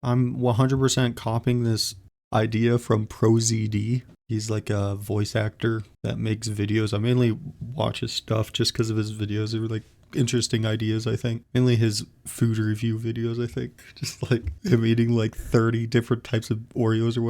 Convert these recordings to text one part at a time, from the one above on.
I'm 100% copying this idea from ProZD. He's like a voice actor that makes videos. I mainly watch his stuff just because of his videos. They were like interesting ideas, I think. Mainly his food review videos, I think. Just like him eating like 30 different types of Oreos or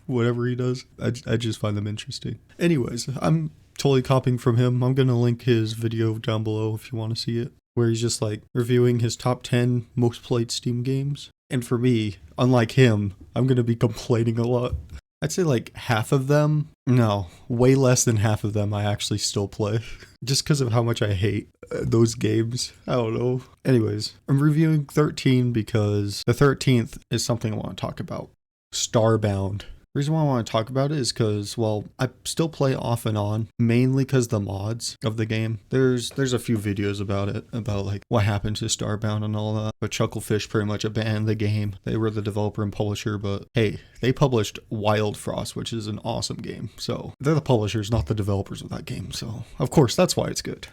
whatever he does. I just find them interesting. Anyways, I'm totally copying from him. I'm going to link his video down below if you want to see it, where he's just like reviewing his top 10 most played Steam games. And for me, unlike him, I'm going to be complaining a lot. I'd say like half of them, no, way less than half of them I actually still play. Just because of how much I hate those games. I don't know. Anyways, I'm reviewing 13 because the 13th is something I want to talk about. Starbound. The reason why I want to talk about it is because, well, I still play off and on, mainly because the mods of the game. There's a few videos about it, about like what happened to Starbound and all that. But Chucklefish pretty much abandoned the game. They were the developer and publisher, but hey, they published Wild Frost, which is an awesome game. So they're the publishers, not the developers of that game. So of course, that's why it's good.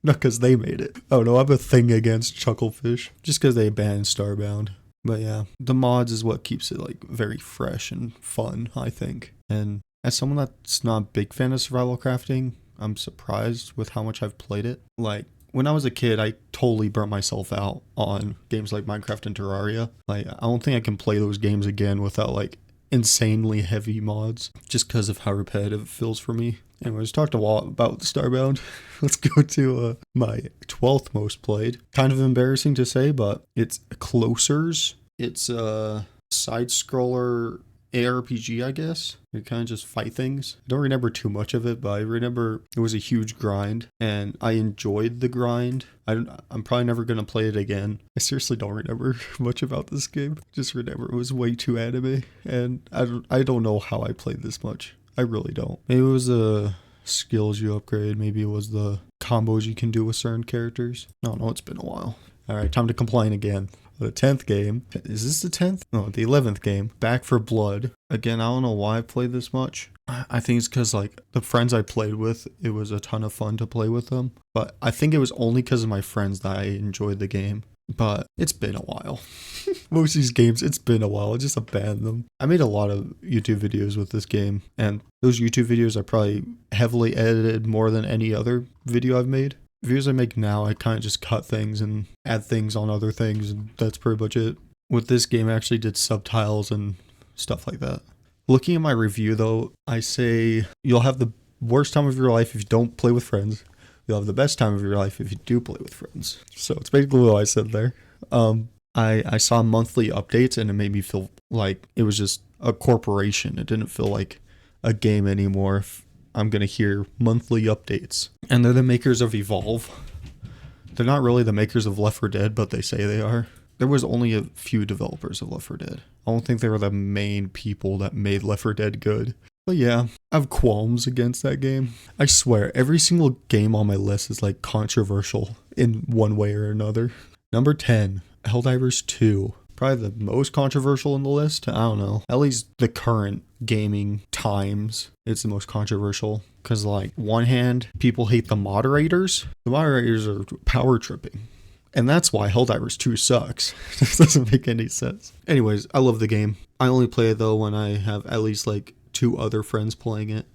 Not because they made it. Oh no, I have a thing against Chucklefish, just because they abandoned Starbound. But yeah, the mods is what keeps it like very fresh and fun, I think. And as someone that's not a big fan of survival crafting, I'm surprised with how much I've played it. Like when I was a kid, I totally burnt myself out on games like Minecraft and Terraria. Like I don't think I can play those games again without like insanely heavy mods, just because of how repetitive it feels for me. Anyways, talked a lot about Starbound. Let's go to my 12th most played. Kind of embarrassing to say, but it's Closers. It's a side-scroller ARPG, I guess. You kind of just fight things. I don't remember too much of it, but I remember it was a huge grind, and I enjoyed the grind. I'm probably never going to play it again. I seriously don't remember much about this game. Just remember it was way too anime, and I don't know how I played this much. I really don't. Maybe it was the skills you upgrade. Maybe it was the combos you can do with certain characters. I don't know. It's been a while. All right, time to complain again. The 10th game. Is this the 10th? No, the 11th game. Back for Blood. Again, I don't know why I played this much. I think it's because like the friends I played with, it was a ton of fun to play with them. But I think it was only because of my friends that I enjoyed the game. But it's been a while. Most of these games, it's been a while. I just abandoned them. I made a lot of YouTube videos with this game, and those YouTube videos are probably heavily edited more than any other video I've made. Videos I make now, I kind of just cut things and add things on other things, and that's pretty much it. With this game, I actually did subtitles and stuff like that. Looking at my review, though, I say you'll have the worst time of your life if you don't play with friends. You'll have the best time of your life if you do play with friends. So it's basically what I said there. I saw monthly updates, and it made me feel like it was just a corporation. It didn't feel like a game anymore. If I'm going to hear monthly updates. And they're the makers of Evolve. They're not really the makers of Left 4 Dead, but they say they are. There was only a few developers of Left 4 Dead. I don't think they were the main people that made Left 4 Dead good. But yeah, I have qualms against that game. I swear, every single game on my list is like controversial in one way or another. Number 10, Helldivers 2. Probably the most controversial in the list. I don't know. At least the current gaming times, it's the most controversial. Because like, one hand, people hate the moderators. The moderators are power tripping. And that's why Helldivers 2 sucks. This doesn't make any sense. Anyways, I love the game. I only play it though when I have at least like 2 other friends playing it.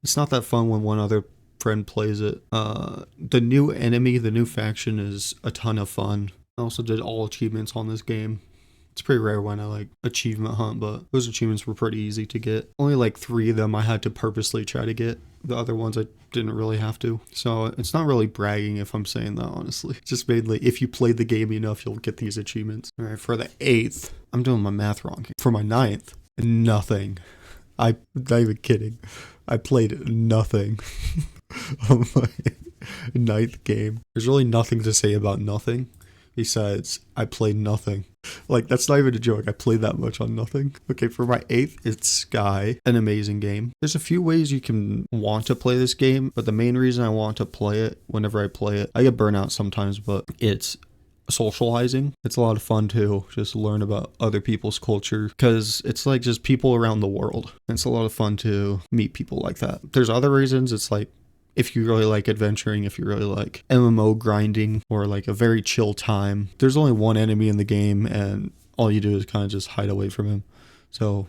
It's not that fun when one other friend plays it. The new enemy, the new faction is a ton of fun. I also did all achievements on this game. It's pretty rare when I like achievement hunt, but those achievements were pretty easy to get. Only like 3 of them I had to purposely try to get. The other ones I didn't really have to. So it's not really bragging if I'm saying that, honestly. Just mainly if you played the game enough, you'll get these achievements. All right, for the 8th, I'm doing my math wrong. For my 9th, nothing. I'm not even kidding. I played nothing on my 9th game. There's really nothing to say about nothing. Besides, I played nothing. Like, that's not even a joke. I played that much on nothing. Okay, for my 8th, it's Sky. An amazing game. There's a few ways you can want to play this game, but the main reason I want to play it, whenever I play it, I get burnt out sometimes, but it's socializing. It's a lot of fun too, just learn about other people's culture, because it's like just people around the world. It's a lot of fun to meet people like that. There's other reasons. It's like, if you really like adventuring, if you really like MMO grinding, or like a very chill time, there's only one enemy in the game, and all you do is kind of just hide away from him. So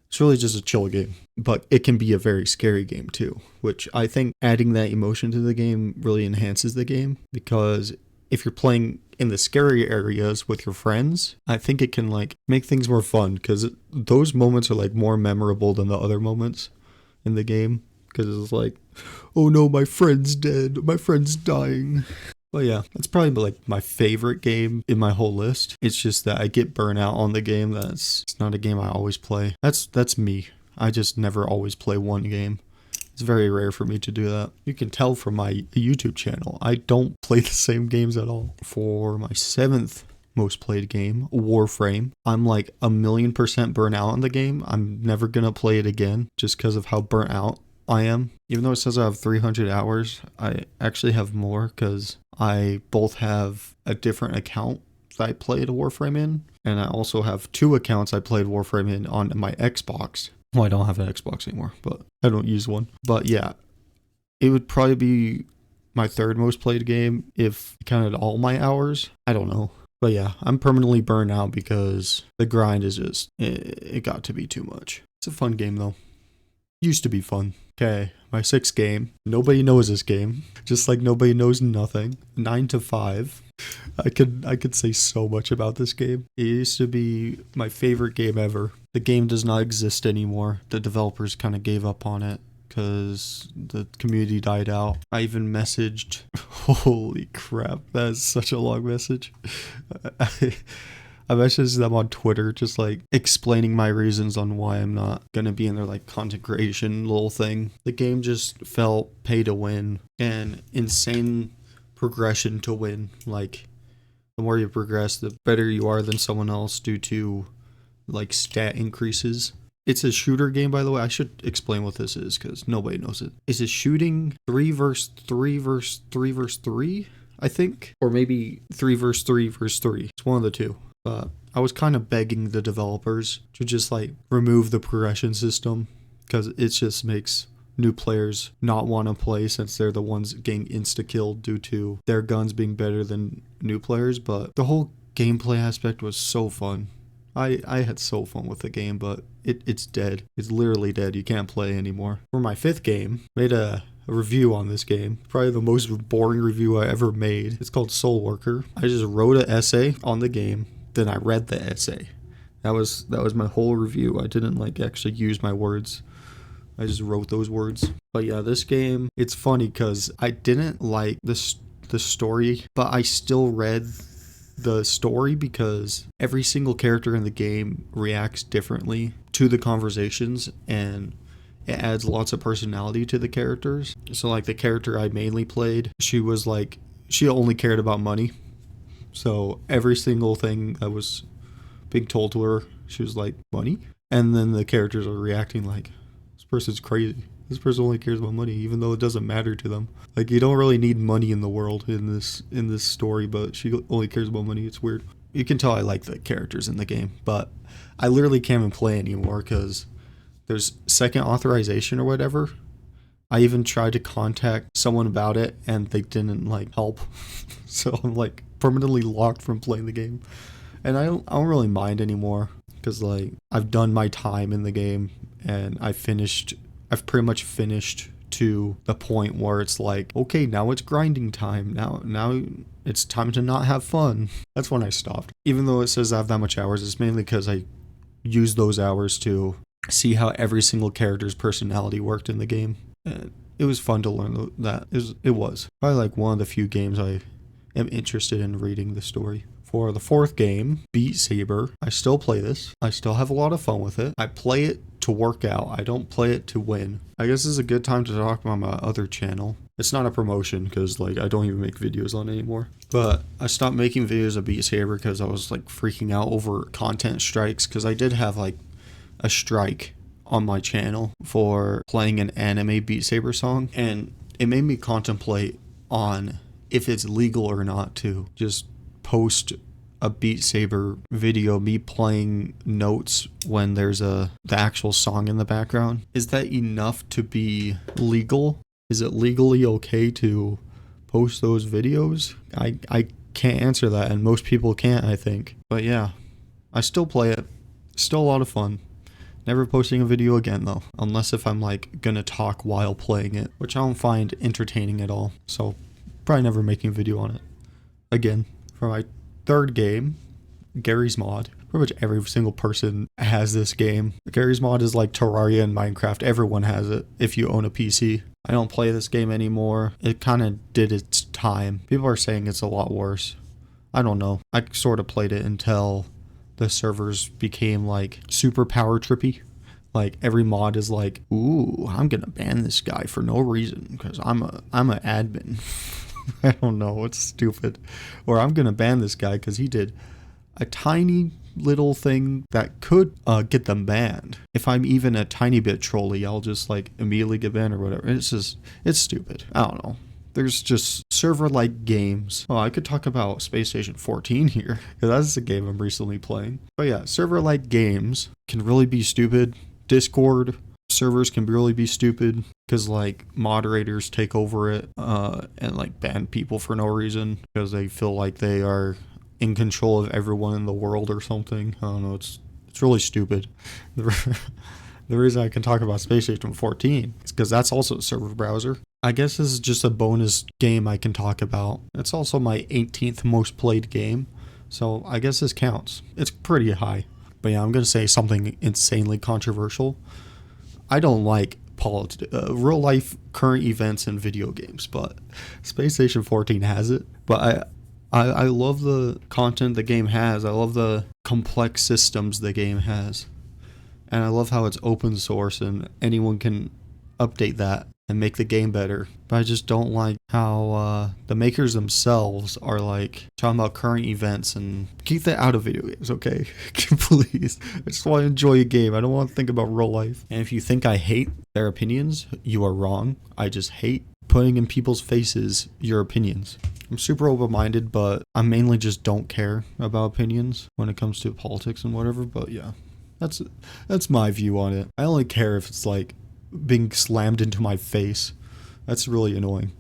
it's really just a chill game, but it can be a very scary game too, which I think adding that emotion to the game really enhances the game, because if you're playing in the scary areas with your friends, I think it can like make things more fun, because those moments are like more memorable than the other moments in the game, because it's like, oh no, my friend's dead, my friend's dying. But yeah, that's probably like my favorite game in my whole list. It's just that I get burnt out on the game. It's not a game I always play. That's me. I just never always play one game. It's very rare for me to do that. You can tell from my YouTube channel, I don't play the same games at all. For my 7th most played game, Warframe, I'm like 1,000,000% burnt out on the game. I'm never gonna play it again just because of how burnt out I am. Even though it says I have 300 hours, I actually have more, because I both have a different account that I played Warframe in, and I also have 2 accounts I played Warframe in on my Xbox. Well, I don't have an Xbox anymore, but I don't use one. But yeah, it would probably be my 3rd most played game if I counted all my hours. I don't know. But yeah, I'm permanently burned out because the grind is just, it got to be too much. It's a fun game though. Used to be fun. Okay, my 6th game. Nobody knows this game. Just like nobody knows nothing. 9 to 5. I could say so much about this game. It used to be my favorite game ever. The game does not exist anymore. The developers kind of gave up on it because the community died out. I even messaged, holy crap, that is such a long message. I messaged them on Twitter, just like explaining my reasons on why I'm not gonna be in their like content creation little thing. The game just felt pay to win and insane progression to win. Like the more you progress, the better you are than someone else due to like stat increases. It's a shooter game, by the way. I should explain what this is because nobody knows it. It's a shooting 3 versus 3 versus 3 versus 3, I think, or maybe 3 versus 3 versus 3. It's one of the two. But I was kind of begging the developers to just like remove the progression system, because it just makes new players not want to play since they're the ones getting insta-killed due to their guns being better than new players. But the whole gameplay aspect was so fun. I had so fun with the game, but it's dead. It's literally dead. You can't play anymore. For my 5th game, made a review on this game. Probably the most boring review I ever made. It's called Soulworker. I just wrote an essay on the game. Then I read the essay. That was my whole review. I didn't like actually use my words. I just wrote those words. But yeah, this game, it's funny because I didn't like the story, but I still read the story because every single character in the game reacts differently to the conversations, and it adds lots of personality to the characters. So like the character I mainly played, she only cared about money. So every single thing that was being told to her, she was like, money? And then the characters are reacting like, this person's crazy. This person only cares about money, even though it doesn't matter to them. Like, you don't really need money in the world in this story, but she only cares about money. It's weird. You can tell I like the characters in the game, but I literally can't even play anymore because there's second authorization or whatever. I even tried to contact someone about it and they didn't like help. So I'm like permanently locked from playing the game. And I don't really mind anymore because like I've done my time in the game and I've pretty much finished to the point where it's like, okay, now it's grinding time. Now it's time to not have fun. That's when I stopped. Even though it says I have that much hours, it's mainly because I use those hours to see how every single character's personality worked in the game. And it was fun to learn that. It was probably like one of the few games I am interested in reading the story. For the 4th game, Beat Saber, I still play this. I still have a lot of fun with it. I play it to work out. I don't play it to win. I guess this is a good time to talk about my other channel. It's not a promotion because like I don't even make videos on it anymore. But I stopped making videos of Beat Saber because I was like freaking out over content strikes, because I did have like a strike on my channel for playing an anime Beat Saber song, and it made me contemplate on if it's legal or not to just post a Beat Saber video, me playing notes when there's the actual song in the background. Is that enough to be legal? Is it legally okay to post those videos? I can't answer that, and most people can't, I think. But yeah, I still play it. Still a lot of fun. Never posting a video again though, unless if I'm like gonna talk while playing it, which I don't find entertaining at all. So probably never making a video on it again. For my third game, Garry's Mod. Pretty much every single person has this game. Garry's Mod is like Terraria and Minecraft. Everyone has it if you own a PC. I don't play this game anymore. It kind of did its time. People are saying it's a lot worse. I don't know. I sort of played it until the servers became like super power trippy. Like every mod is like, ooh, I'm gonna ban this guy for no reason because I'm an admin. I don't know, it's stupid. Or I'm gonna ban this guy because he did a tiny little thing that could get them banned. If I'm even a tiny bit trolly, I'll just like immediately get banned or whatever. It's stupid. I don't know. There's just server-like games. Oh, I could talk about Space Station 14 here, because that's a game I'm recently playing. But yeah, server-like games can really be stupid. Discord servers can really be stupid, because like moderators take over it and like ban people for no reason, because they feel like they are in control of everyone in the world or something. I don't know, it's really stupid. The reason I can talk about Space Station 14 is because that's also a server browser. I guess this is just a bonus game I can talk about. It's also my 18th most played game, so I guess this counts. It's pretty high. But yeah, I'm going to say something insanely controversial. I don't like real life current events in video games, but Space Station 14 has it. But I love the content the game has. I love the complex systems the game has. And I love how it's open source and anyone can update that and make the game better. But I just don't like how the makers themselves are like talking about current events, and keep that out of video games, okay? Please. I just want to enjoy a game. I don't want to think about real life. And if you think I hate their opinions, you are wrong. I just hate putting in people's faces your opinions. I'm super open-minded, but I mainly just don't care about opinions when it comes to politics and whatever. But yeah. That's my view on it. I only care if it's like being slammed into my face. That's really annoying.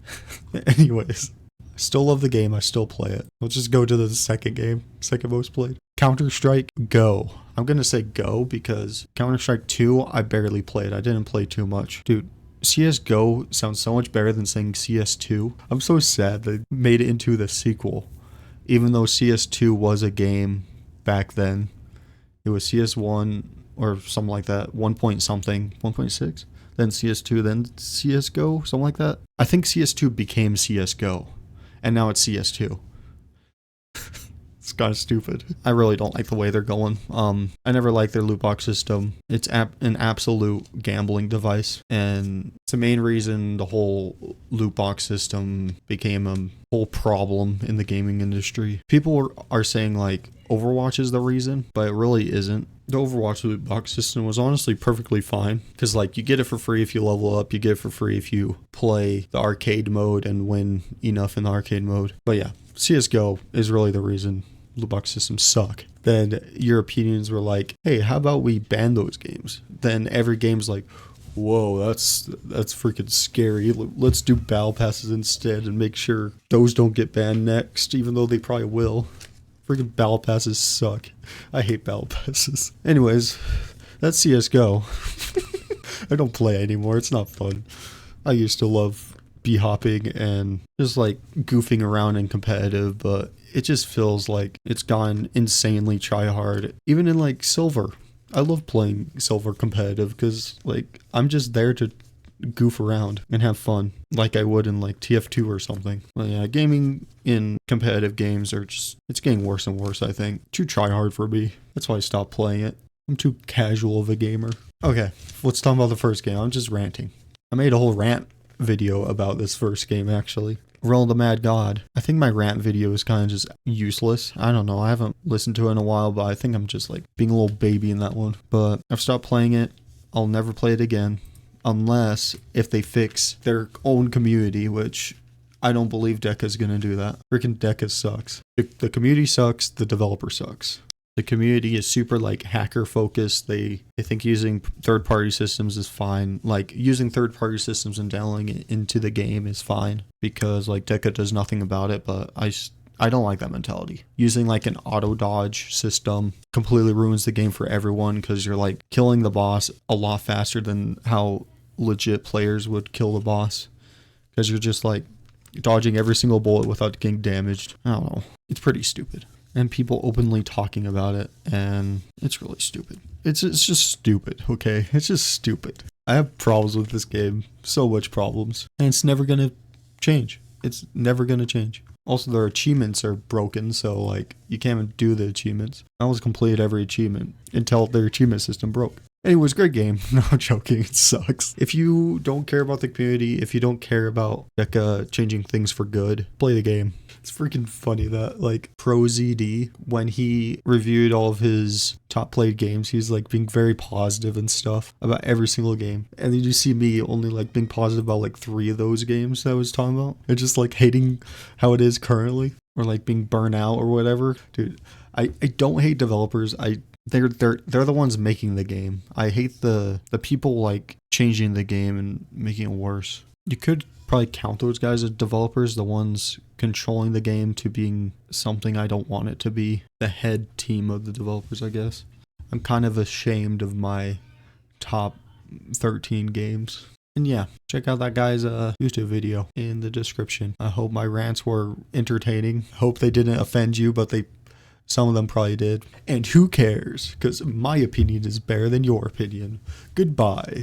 Anyways, I still love the game. I still play it. Let's just go to the second game, second most played. Counter-Strike Go. I'm gonna say Go because Counter-Strike 2 I barely played. I didn't play too much. Dude, CSGO sounds so much better than saying CS2. I'm so sad they made it into the sequel. Even though CS2 was a game back then. It was CS1 or something like that, 1 point something, 1.6, then CS2, then CSGO, something like that. I think CS2 became CSGO, and now it's CS2. It's kind of stupid. I really don't like the way they're going. I never liked their loot box system. It's an absolute gambling device, and it's the main reason the whole loot box system became a whole problem in the gaming industry. People are saying like Overwatch is the reason, but it really isn't. The Overwatch loot box system was honestly perfectly fine, because like you get it for free if you level up, you get it for free if you play the arcade mode and win enough in the arcade mode. But yeah, CSGO is really the reason loot box systems suck. Then Europeans were like, hey, how about we ban those games? Then every game's like, whoa, that's freaking scary. Let's do battle passes instead and make sure those don't get banned next, even though they probably will. Freaking battle passes suck. I hate battle passes. Anyways, that's CSGO. I don't play anymore. It's not fun. I used to love b-hopping and just like goofing around in competitive, but it just feels like it's gone insanely try hard. Even in like Silver. I love playing Silver competitive because like I'm just there to goof around and have fun like I would in like TF2 or something. Well, yeah, gaming in competitive games it's getting worse and worse, I think. Too try hard for me. That's why I stopped playing it. I'm too casual of a gamer. Okay, let's talk about the first game. I'm just ranting. I made a whole rant video about this first game actually. Realm of the Mad God. I think my rant video is kind of just useless. I don't know. I haven't listened to it in a while, but I think I'm just like being a little baby in that one. But I've stopped playing it. I'll never play it again. Unless if they fix their own community, which I don't believe Deca's gonna do that. Freaking Deca sucks. The community sucks, the developer sucks. The community is super like hacker focused. They think using third-party systems is fine. Like using third-party systems and downloading it into the game is fine because like Deca does nothing about it, but I I don't like that mentality. Using like an auto dodge system completely ruins the game for everyone because you're like killing the boss a lot faster than how legit players would kill the boss. Because you're just like dodging every single bullet without getting damaged. I don't know. It's pretty stupid. And people openly talking about it, and it's really stupid. It's just stupid, okay? It's just stupid. I have problems with this game. So much problems. And it's never gonna change. It's never gonna change. Also, their achievements are broken, so like you can't even do the achievements. I almost completed every achievement until their achievement system broke. Anyways, great game. No, I'm joking. It sucks. If you don't care about the community, if you don't care about Becca changing things for good, play the game. It's freaking funny that like ProZD, when he reviewed all of his top played games, he's like being very positive and stuff about every single game. And then you see me only like being positive about like 3 of those games that I was talking about. And just like hating how it is currently, or like being burnt out or whatever. Dude, I don't hate developers. They're the ones making the game. I hate the people like changing the game and making it worse. You could probably count those guys as developers, the ones controlling the game, to being something I don't want it to be. The head team of the developers, I guess. I'm kind of ashamed of my top 13 games. And yeah, check out that guy's YouTube video in the description. I hope my rants were entertaining. Hope they didn't offend you, but some of them probably did. And who cares? Because my opinion is better than your opinion. Goodbye.